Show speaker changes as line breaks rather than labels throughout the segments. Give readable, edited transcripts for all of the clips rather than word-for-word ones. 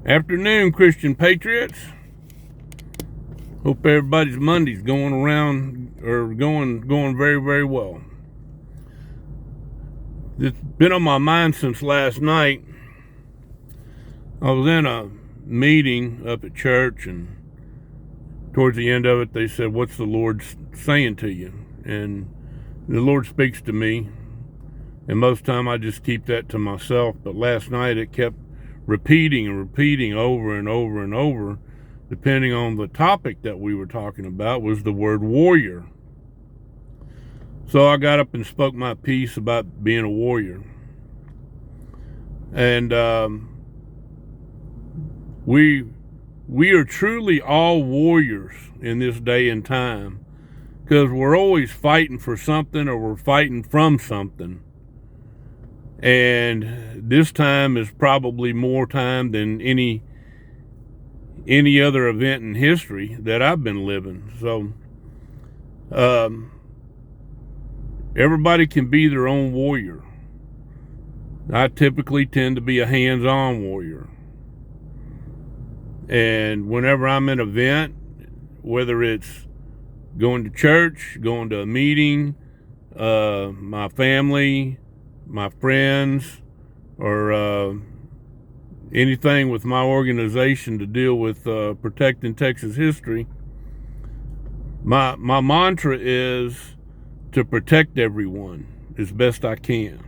Afternoon, Christian Patriots. Hope everybody's Monday's going around or going very, very well. It's been on my mind since last night. I was in a meeting up at church, and towards the end of it, they said, "What's the Lord saying to you?" And the Lord speaks to me, and most of the time I just keep that to myself. But last night it kept repeating over and over and over, depending on the topic that we were talking about, was the word warrior. So I got up and spoke my piece about being a warrior. And we are truly all warriors in this day and time, because we're always fighting for something, or we're fighting from something. And this time is probably more time than any other event in history that I've been living. So everybody can be their own warrior. I typically tend to be a hands-on warrior. And whenever I'm in an event, whether it's going to church, going to a meeting, my family, my friends, or anything with my organization to deal with protecting Texas history, my mantra is to protect everyone as best I can.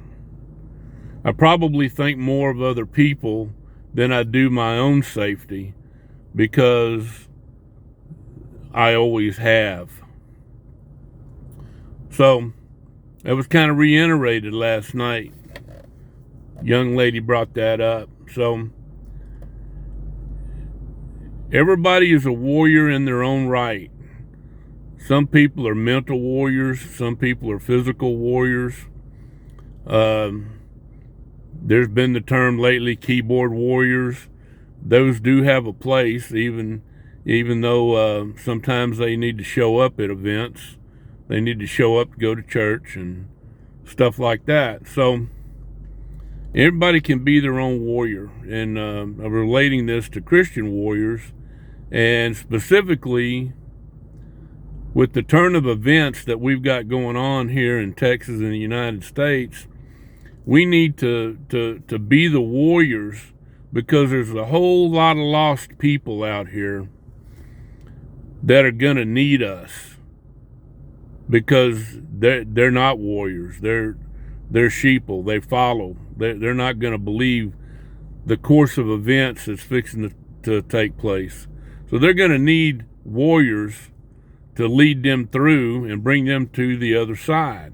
I probably think more of other people than I do my own safety, because I always have. So it was kind of reiterated last night. Young lady brought that up. So everybody is a warrior in their own right. Some people are mental warriors. Some people are physical warriors. There's been the term lately, keyboard warriors. Those do have a place, even though sometimes they need to show up at events. They need to show up to go to church and stuff like that. So everybody can be their own warrior. And I'm relating this to Christian warriors, and specifically with the turn of events that we've got going on here in Texas and the United States, we need to be the warriors, because there's a whole lot of lost people out here that are going to need us, because they're not warriors. They're sheeple. They follow. They're not going to believe the course of events that's fixing to take place. So they're going to need warriors to lead them through and bring them to the other side.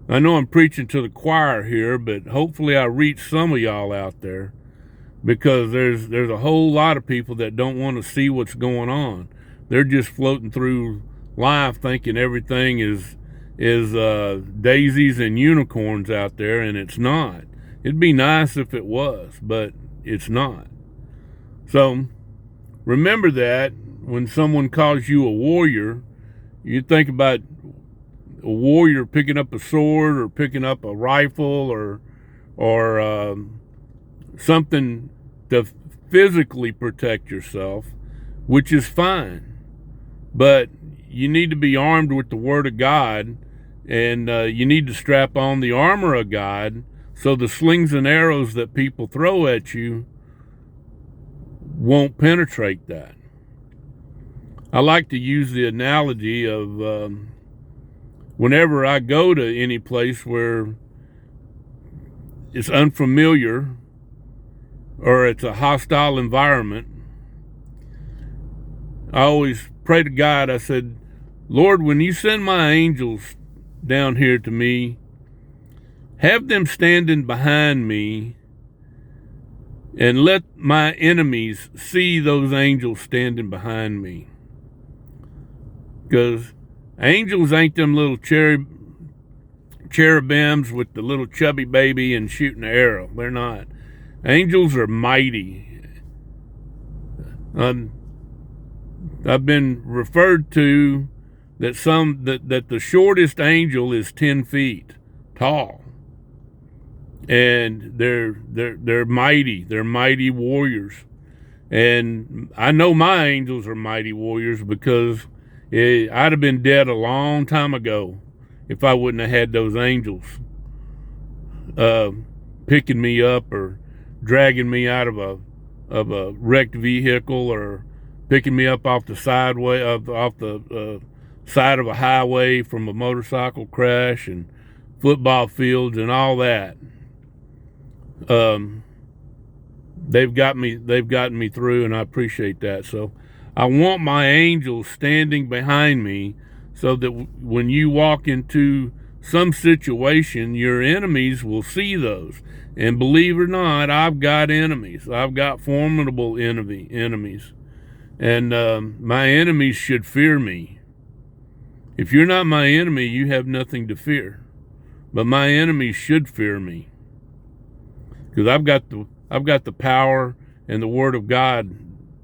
I know I'm preaching to the choir here, but hopefully I reach some of y'all out there, because there's a whole lot of people that don't want to see what's going on. They're just floating through life thinking everything is daisies and unicorns out there, and it's not. It'd be nice if it was, but it's not. So remember that when someone calls you a warrior, you think about a warrior picking up a sword, or picking up a rifle, or something to physically protect yourself, which is fine. But you need to be armed with the Word of God, and you need to strap on the armor of God, so the slings and arrows that people throw at you won't penetrate that. I like to use the analogy of whenever I go to any place where it's unfamiliar or it's a hostile environment, I always pray to God. I said, "Lord, when you send my angels down here to me, have them standing behind me, and let my enemies see those angels standing behind me." Because angels ain't them little cherubims with the little chubby baby and shooting the arrow. They're not. Angels are mighty. I've been referred to that the shortest angel is 10 feet tall. and they're mighty. They're mighty warriors. And I know my angels are mighty warriors because I'd have been dead a long time ago if I wouldn't have had those angels picking me up or dragging me out of a wrecked vehicle, or picking me up off the side of a highway from a motorcycle crash and football fields and all that. They've gotten me through, and I appreciate that. So I want my angels standing behind me so that when you walk into some situation, your enemies will see those. And believe it or not, I've got enemies. I've got formidable enemies. And my enemies should fear me. If you're not my enemy, you have nothing to fear. But my enemies should fear me, because I've got the power and the Word of God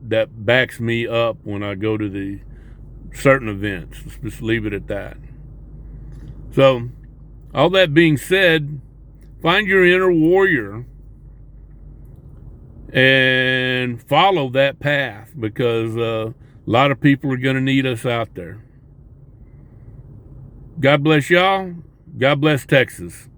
that backs me up when I go to the certain events. Let's just leave it at that. So, all that being said, find your inner warrior and follow that path, because a lot of people are going to need us out there. God bless y'all. God bless Texas.